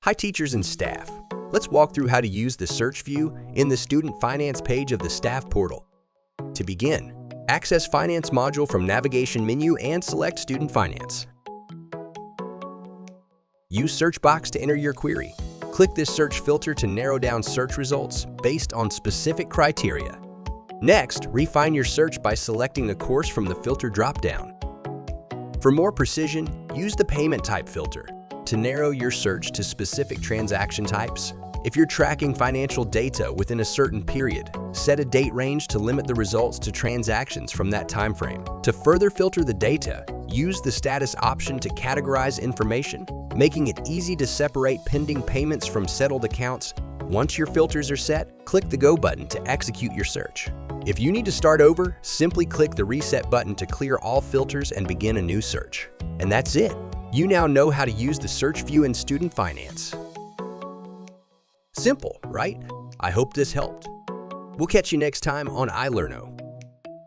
Hi teachers and staff. Let's walk through how to use the search view in the student finance page of the staff portal. To begin, access Finance module from navigation menu and select Student Finance. Use search box to enter your query. Click this search filter to narrow down search results based on specific criteria. Next, refine your search by selecting a course from the filter dropdown. For more precision, use the payment type filter to narrow your search to specific transaction types. If you're tracking financial data within a certain period, set a date range to limit the results to transactions from that time frame. To further filter the data, use the status option to categorize information, making it easy to separate pending payments from settled accounts. Once your filters are set, click the Go button to execute your search. If you need to start over, simply click the Reset button to clear all filters and begin a new search. And that's it. You now know how to use the search view in student finance. Simple, right? I hope this helped. We'll catch you next time on ilerno.